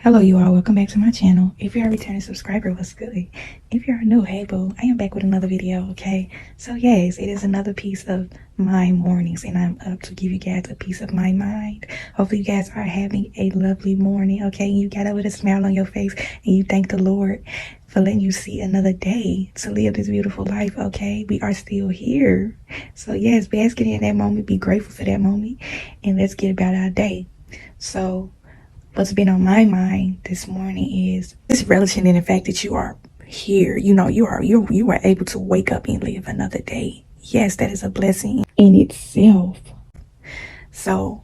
Hello you all, welcome back to my channel. If you're a returning subscriber, what's good? If you're new, hey boo, I am back with another video, okay? So yes, it is another piece of my mornings and I'm up to give you guys a piece of my mind. Hopefully you guys are having a lovely morning, okay? You got up with a smile on your face and you thank the Lord for letting you see another day to live this beautiful life, okay? We are still here. So yes, bask in that moment, be grateful for that moment, and let's get about our day. So what's been on my mind this morning is this relishing in the fact that you are here. You know, you are able to wake up and live another day. Yes, that is a blessing in itself. So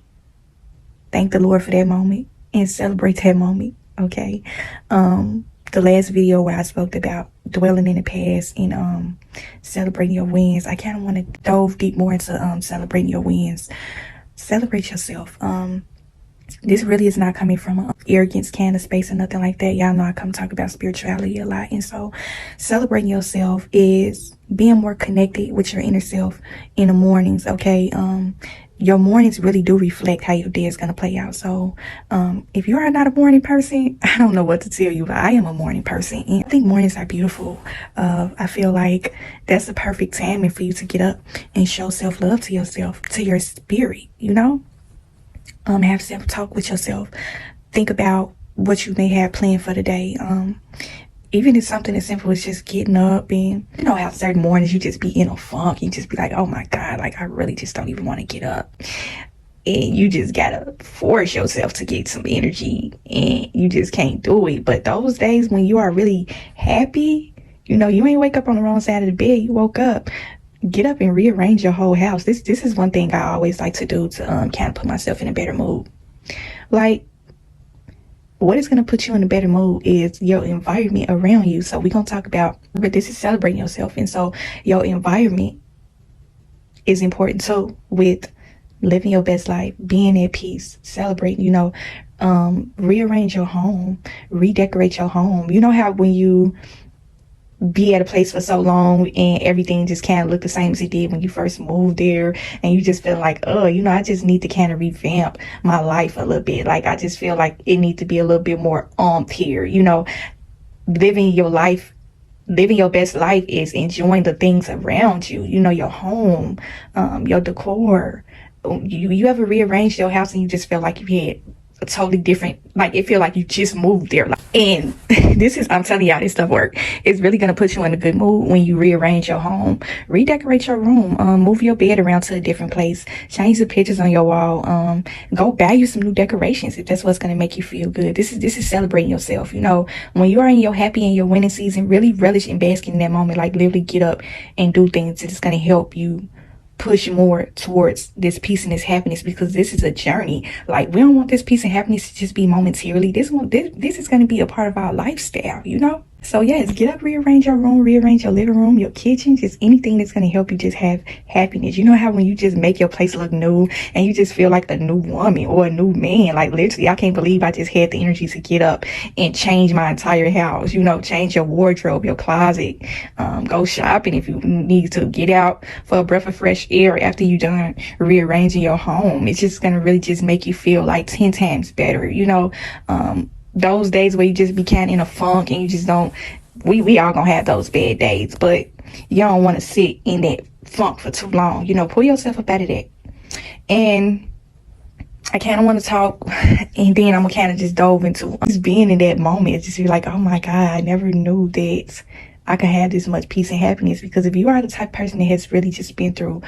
thank the Lord for that moment and celebrate that moment. Okay. The last video where I spoke about dwelling in the past and celebrating your wins, I kind of want to dive deep more into celebrating your wins. Celebrate yourself. This really is not coming from arrogance kind of space or nothing like that. Y'all know I come talk about spirituality a lot. And so celebrating yourself is being more connected with your inner self in the mornings, okay? Your mornings really do reflect how your day is going to play out. So if you are not a morning person, I don't know what to tell you, but I am a morning person. And I think mornings are beautiful. I feel like that's the perfect timing for you to get up and show self-love to yourself, to your spirit, you know? Have self-talk with yourself. Think about what you may have planned for the day. Even if something as simple as just getting up, and you know how certain mornings you just be in a funk, you just be like, oh my God, like I really just don't even want to get up. And you just gotta force yourself to get some energy and you just can't do it. But those days when you are really happy, you know, you ain't wake up on the wrong side of the bed, you woke up, get up and rearrange your whole house. This is one thing I always like to do to kind of put myself in a better mood. Like, what is going to put you in a better mood is your environment around you. So we're going to talk about, but this is celebrating yourself. And so your environment is important too, with living your best life, being at peace, celebrating, you know, rearrange your home, redecorate your home. You know how when you be at a place for so long and everything just kind of look the same as it did when you first moved there, and you just feel like, oh, you know, I just need to kind of revamp my life a little bit. Like I just feel like it needs to be a little bit more here, you know. Living your life, living your best life is enjoying the things around you, you know, your home, your decor. You ever rearranged your house and you just feel like you had a totally different, like it feel like you just moved there, and this is, I'm telling y'all, this stuff work. It's really gonna put you in a good mood when you rearrange your home, redecorate your room, move your bed around to a different place, change the pictures on your wall, go buy you some new decorations if that's what's gonna make you feel good. This is celebrating yourself. You know, when you are in your happy and your winning season, really relish and bask in that moment. Like literally get up and do things that's gonna help you push more towards this peace and this happiness, because this is a journey. Like we don't want this peace and happiness to just be momentarily. This is going to be a part of our lifestyle, you know. So yes, get up, rearrange your room, rearrange your living room, your kitchen, just anything that's going to help you just have happiness. You know how when you just make your place look new and you just feel like a new woman or a new man, like literally, I can't believe I just had the energy to get up and change my entire house, you know, change your wardrobe, your closet, go shopping if you need to, get out for a breath of fresh air after you done rearranging your home. It's just going to really just make you feel like 10 times better, you know. Those days where you just be kind of in a funk and you just don't, we all gonna have those bad days, but you don't want to sit in that funk for too long, you know. Pull yourself up out of that. And I kind of want to talk, and then I'm gonna kind of just dove into just being in that moment. Just be like, oh my God, I never knew that I could have this much peace and happiness. Because if you are the type of person that has really just been through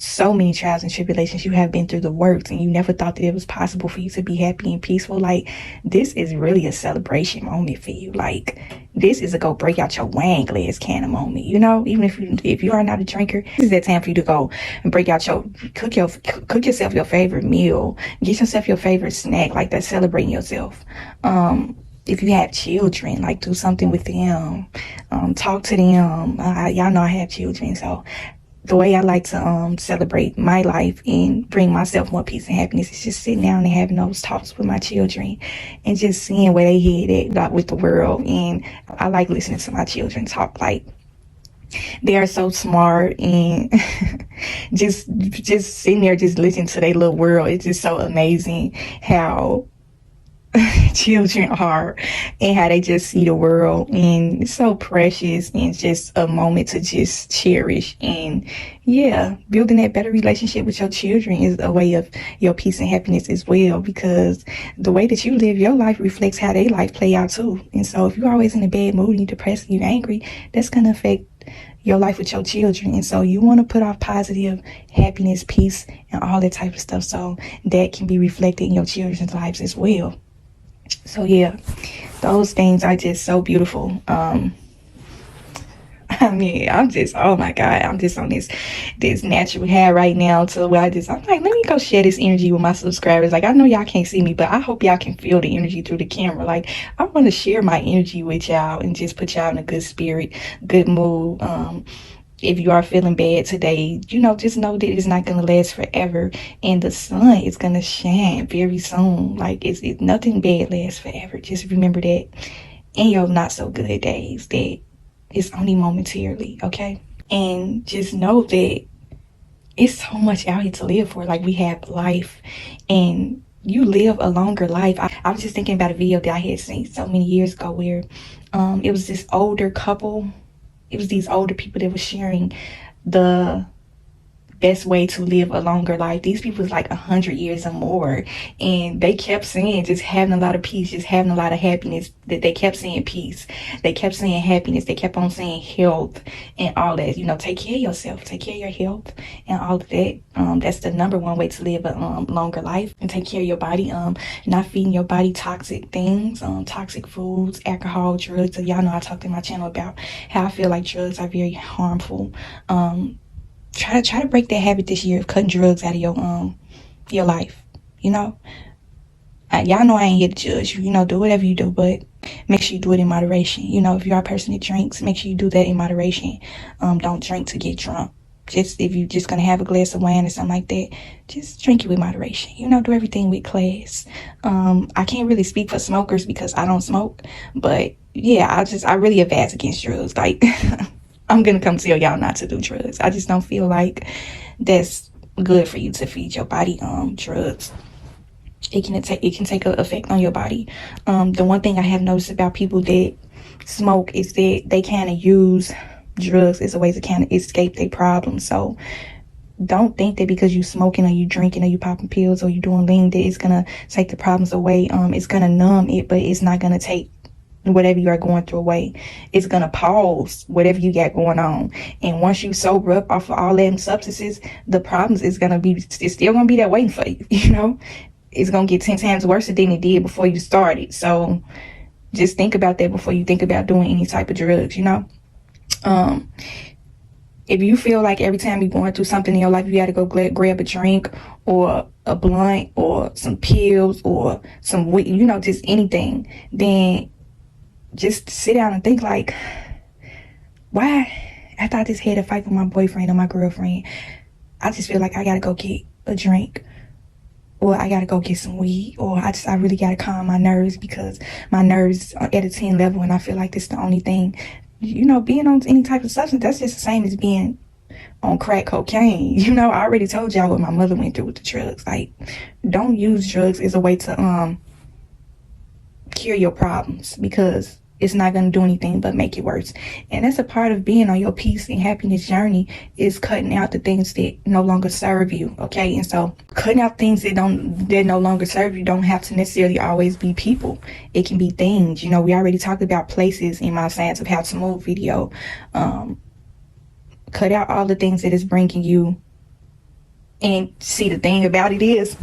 so many trials and tribulations, you have been through the works, and you never thought that it was possible for you to be happy and peaceful, like this is really a celebration moment for you. Like this is a go break out your wine glass kind of moment, you know. Even if you are not a drinker, this is that time for you to go and break out your cook yourself your favorite meal, get yourself your favorite snack. Like that's celebrating yourself. If you have children, like do something with them, talk to them. Y'all know I have children, so the way I like to celebrate my life and bring myself more peace and happiness is just sitting down and having those talks with my children and just seeing where they headed, like, with the world. And I like listening to my children talk. Like they are so smart, and just sitting there just listening to their little world. It's just so amazing how children are and how they just see the world, and it's so precious and just a moment to just cherish. And yeah, building that better relationship with your children is a way of your peace and happiness as well, because the way that you live your life reflects how their life play out too. And so if you're always in a bad mood and you're depressed and you're angry, that's going to affect your life with your children. And so you want to put off positive happiness, peace, and all that type of stuff, so that can be reflected in your children's lives as well. So yeah, those things are just so beautiful. I mean, I'm just, oh my God, I'm just on this natural high right now, to where I'm like, let me go share this energy with my subscribers. Like, I know y'all can't see me, but I hope y'all can feel the energy through the camera. Like, I want to share my energy with y'all and just put y'all in a good spirit, good mood. If you are feeling bad today, just know that it's not going to last forever, and the sun is going to shine very soon. Like, it's nothing bad lasts forever. Just remember that in your not so good days, that it's only momentarily, okay? And just know that it's so much out here to live for. Like, we have life, and you live a longer life. I was just thinking about a video that I had seen so many years ago where it was this older couple. It was these older people that were sharing the best way to live a longer life. These people was like 100 years or more, and they kept saying just having a lot of peace, just having a lot of happiness. That they kept saying peace, they kept saying happiness, they kept on saying health and all that. Take care of yourself, take care of your health and all of that. That's the number one way to live a longer life, and take care of your body. Not feeding your body toxic things, toxic foods, alcohol, drugs. So y'all know I talked in my channel about how I feel like drugs are very harmful. Try to break that habit this year of cutting drugs out of your life. Y'all know I ain't here to judge you. Do whatever you do, but make sure you do it in moderation. If you are a person that drinks, make sure you do that in moderation. Don't drink to get drunk. Just if you're just gonna have a glass of wine or something like that, just drink it with moderation. Do everything with class. I can't really speak for smokers because I don't smoke, but yeah, I really advise against drugs. Like, I'm gonna come tell y'all not to do drugs. I just don't feel like that's good for you to feed your body drugs. It can take an effect on your body. The one thing I have noticed about people that smoke is that they kind of use drugs as a way to kind of escape their problems. So don't think that because you smoking or you drinking or you popping pills or you doing lean, that it's gonna take the problems away. It's gonna numb it, but it's not gonna take whatever you are going through away. It's gonna pause whatever you got going on. And once you sober up off of all them substances, the problems it's still gonna be there waiting for you. It's gonna get 10 times worse than it did before you started. So just think about that before you think about doing any type of drugs. If you feel like every time you're going through something in your life, you got to go grab a drink or a blunt or some pills or some weed, just anything, then just sit down and think like, why? After I just had a fight with my boyfriend or my girlfriend, I just feel like I got to go get a drink, or I got to go get some weed, or I really got to calm my nerves because my nerves are at a 10 level, and I feel like this is the only thing. Being on any type of substance, that's just the same as being on crack cocaine. I already told y'all what my mother went through with the drugs. Like, don't use drugs as a way to cure your problems, because it's not going to do anything but make it worse. And that's a part of being on your peace and happiness journey, is cutting out the things that no longer serve you, okay? And so cutting out things that no longer serve you don't have to necessarily always be people. It can be things. We already talked about places in my Science of How to Move video. Cut out all the things that is bringing you. And see, the thing about it is,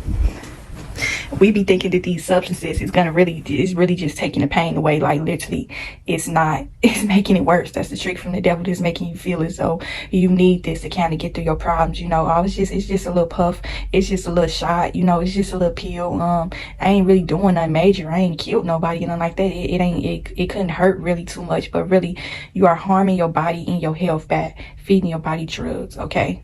we be thinking that these substances is really just taking the pain away. Like, literally, it's not. It's making it worse. That's the trick from the devil, that's making you feel as though you need this to kind of get through your problems. It's just a little puff. It's just a little shot. It's just a little pill. I ain't really doing nothing major. I ain't killed nobody, nothing like that. It couldn't hurt really too much, but really, you are harming your body and your health by feeding your body drugs. Okay.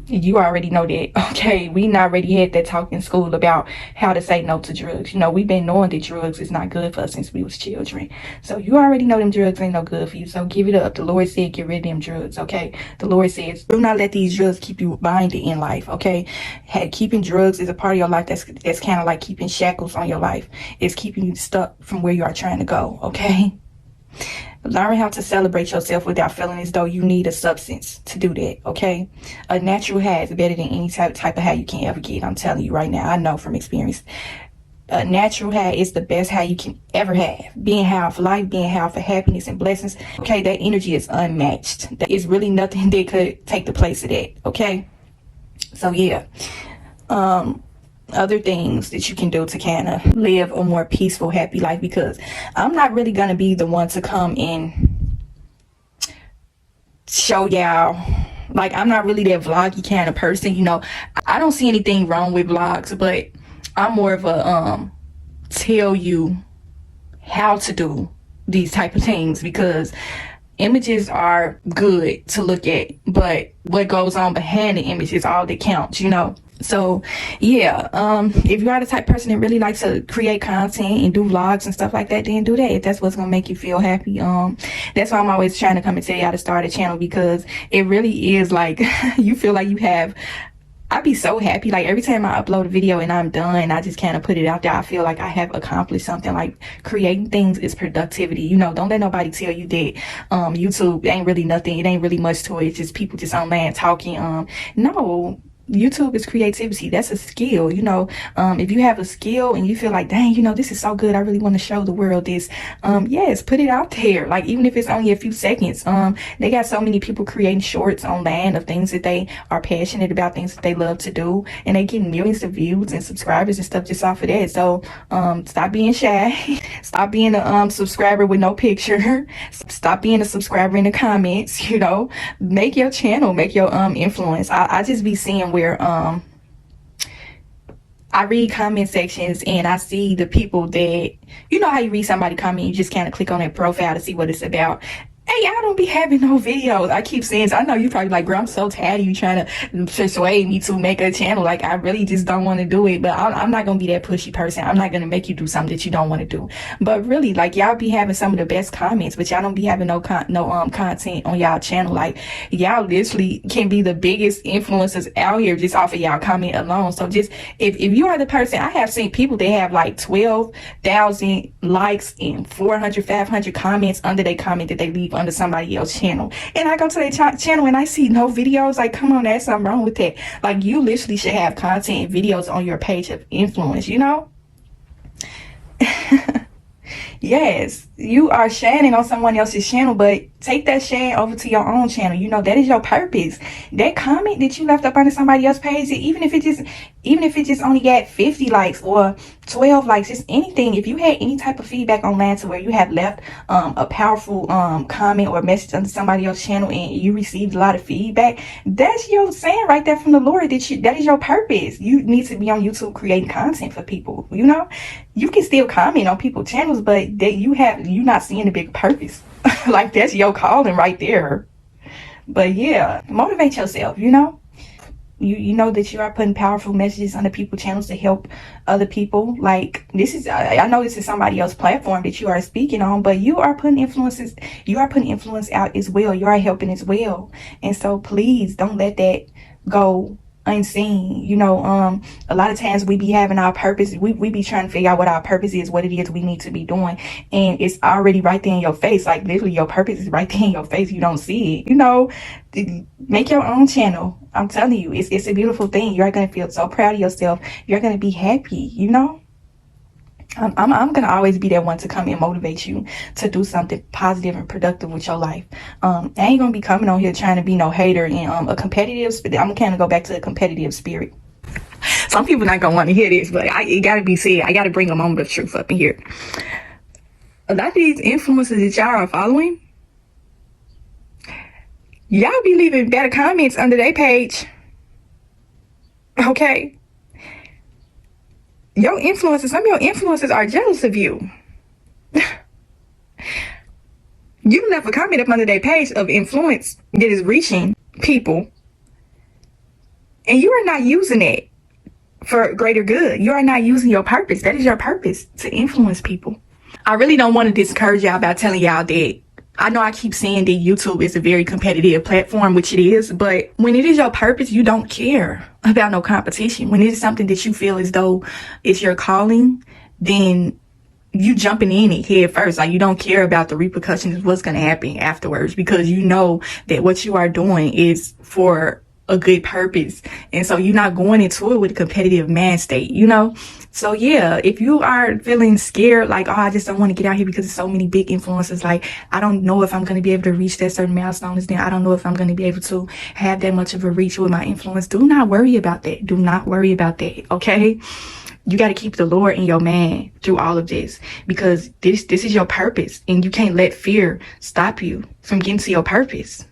You already know that, okay? We already had that talk in school about how to say no to drugs. You know, we've been knowing that drugs is not good for us since we was children. So you already know them drugs ain't no good for you. So give it up. The Lord said get rid of them drugs, okay? The Lord says do not let these drugs keep you binded in life, okay? Keeping drugs is a part of your life that's kind of like keeping shackles on your life. It's keeping you stuck from where you are trying to go, okay? Learn how to celebrate yourself without feeling as though you need a substance to do that, okay? A natural high is better than any type of high you can ever get. I'm telling you right now. I know from experience. A natural high is the best high you can ever have. Being high for life, being high for happiness and blessings. Okay, that energy is unmatched. There is really nothing that could take the place of that, okay? So, yeah. Other things that you can do to kind of live a more peaceful, happy life, because I'm not really going to be the one to come and show y'all, like, I'm not really that vloggy kind of person, you know. I don't see anything wrong with vlogs, but I'm more of a tell you how to do these type of things, because images are good to look at, but what goes on behind the image is all that counts, you know. So yeah, if you are the type of person that really likes to create content and do vlogs and stuff like that, then do that if that's what's gonna make you feel happy. That's why I'm always trying to come and tell y'all to start a channel, because it really is like you feel like you have, I'd be so happy. Like every time I upload a video and I'm done, I just kind of put it out there. I feel like I have accomplished something. Like creating things is productivity. You know, don't let nobody tell you that YouTube ain't really nothing. It ain't really much to it. It's just people just online talking. No. YouTube is creativity. That's a skill, you know. If you have a skill and you feel like, dang, you know, this is so good, I really want to show the world this, yes, put it out there. Like even if it's only a few seconds. They got so many people creating shorts online of things that they are passionate about, things that they love to do, and they get millions of views and subscribers and stuff just off of that. So stop being shy. Stop being a subscriber with no picture. Stop being a subscriber in the comments, you know. Make your channel, make your influence. I just be seeing where I read comment sections and I see the people that, you know how you read somebody comment, you just kind of click on their profile to see what it's about. Hey, y'all don't be having no videos. I keep saying, I know you probably like, girl, I'm so tired of you trying to persuade me to make a channel. Like, I really just don't want to do it. But I'm not going to be that pushy person. I'm not going to make you do something that you don't want to do. But really, like, y'all be having some of the best comments, but y'all don't be having no content on y'all channel. Like, y'all literally can be the biggest influencers out here just off of y'all comment alone. So just, if you are the person, I have seen people that have like 12,000 likes and 400, 500 comments under their comment that they leave under somebody else's channel, and I go to their channel and I see no videos. Like, come on, there's something wrong with that. Like, you literally should have content and videos on your page of influence, you know. Yes, you are shining on someone else's channel, but take that shine over to your own channel. You know, that is your purpose. That comment that you left up under somebody else's page, even if it just only got 50 likes or 12 likes, just anything. If you had any type of feedback online to where you have left a powerful comment or message under somebody else's channel and you received a lot of feedback, that's your saying right there from the Lord that is your purpose. You need to be on YouTube creating content for people. You know, you can still comment on people's channels, but you're not seeing the big purpose. Like, that's your calling right there. But yeah, motivate yourself, you know. You know that you are putting powerful messages on the people's channels to help other people. Like, this is, I know this is somebody else's platform that you are speaking on, but you are putting influence out as well. You are helping as well. And so please don't let that go unseen. You know, a lot of times we be having our purpose. We be trying to figure out what our purpose is, what it is we need to be doing. And it's already right there in your face. Like, literally your purpose is right there in your face. You don't see it, you know. Make your own channel. I'm telling you, it's a beautiful thing. You're going to feel so proud of yourself. You're going to be happy, you know. I'm going to always be that one to come and motivate you to do something positive and productive with your life. I ain't going to be coming on here trying to be no hater and a competitive spirit. I'm going to kind of go back to the competitive spirit. Some people not going to want to hear this, but it got to be said. I got to bring a moment of truth up in here. A lot of these influencers that y'all are following, y'all be leaving better comments under their page. Okay. Some of your influencers are jealous of you. You left a comment up under their page of influence that is reaching people And you are not using it for greater good. You are not using your purpose. That is your purpose, to influence people. I really don't want to discourage y'all by telling y'all that I know I keep saying that YouTube is a very competitive platform, which it is, but when it is your purpose, you don't care about no competition. When it is something that you feel as though it's your calling, then you jumping in it head first. Like, you don't care about the repercussions of what's going to happen afterwards, because you know that what you are doing is for a good purpose. And so you're not going into it with a competitive man state, you know? So yeah, if you are feeling scared, like, oh, I just don't want to get out here because there's so many big influencers, like, I don't know if I'm going to be able to reach that certain milestone, then I don't know if I'm going to be able to have that much of a reach with my influence. Do not worry about that. Do not worry about that. Okay. You got to keep the Lord in your man through all of this, because this is your purpose, and you can't let fear stop you from getting to your purpose.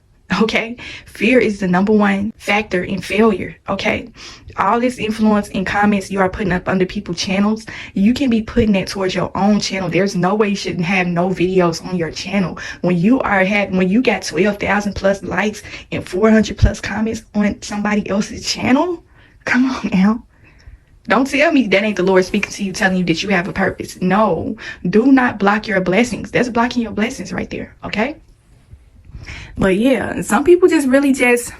Okay, fear is the #1 factor in failure. Okay, all this influence and comments you are putting up under people's channels, you can be putting that towards your own channel. There's no way you shouldn't have no videos on your channel when you got 12,000 plus likes and 400 plus comments on somebody else's channel. Come on now. Don't tell me that ain't the Lord speaking to you, telling you that you have a purpose. No, do not block your blessings. That's blocking your blessings right there. Okay. But yeah, some people just really just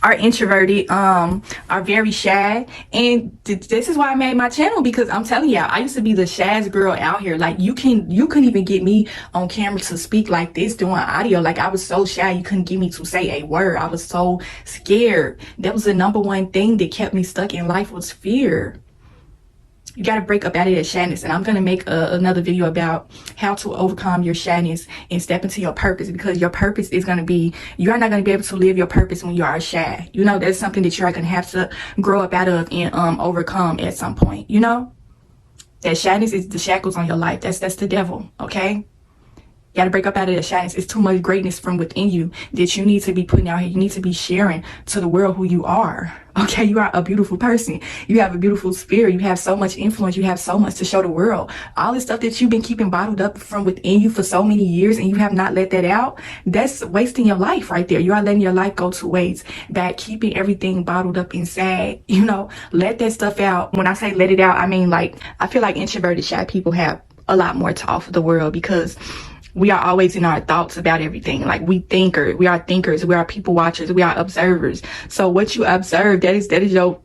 are introverted, are very shy, and this is why I made my channel, because I'm telling y'all, I used to be the shyest girl out here. Like, you couldn't even get me on camera to speak like this doing audio. Like, I was so shy, you couldn't get me to say a word. I was so scared. That was the #1 thing that kept me stuck in life, was fear. You got to break up out of that shyness. And I'm going to make another video about how to overcome your shyness and step into your purpose, because your purpose is going to be, you're not going to be able to live your purpose when you are shy. You know, that's something that you're going to have to grow up out of and overcome at some point. You know, that shyness is the shackles on your life. That's the devil. Okay. You got to break up out of that shyness. It's too much greatness from within you that you need to be putting out here. You need to be sharing to the world who you are. Okay, you are a beautiful person. You have a beautiful spirit. You have so much influence. You have so much to show the world. All this stuff that you've been keeping bottled up from within you for so many years, and you have not let that out, that's wasting your life right there. You are letting your life go to waste by keeping everything bottled up inside. You know, let that stuff out. When I say let it out, I mean, like, I feel like introverted, shy people have a lot more to offer the world, because we are always in our thoughts about everything. Like, we are thinkers, we are people watchers, we are observers. So what you observe, that is your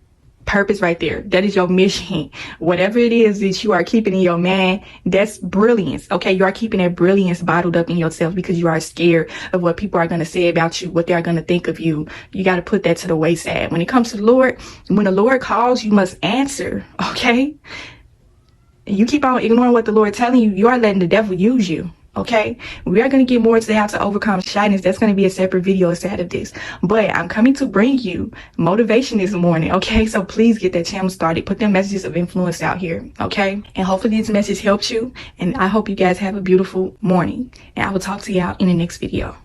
purpose right there. That is your mission. Whatever it is that you are keeping in your man, that's brilliance. Okay, you are keeping that brilliance bottled up in yourself because you are scared of what people are going to say about you, what they're going to think of you. You got to put that to the wayside. When it comes to the Lord, when the Lord calls, you must answer. Okay, you keep on ignoring what the Lord is telling you, you are letting the devil use you. Okay, we are going to get more into how to overcome shyness. That's going to be a separate video inside of this, but I'm coming to bring you motivation this morning. Okay, so please get that channel started, put them messages of influence out here. Okay, and hopefully this message helps you, and I hope you guys have a beautiful morning, and I will talk to y'all in the next video.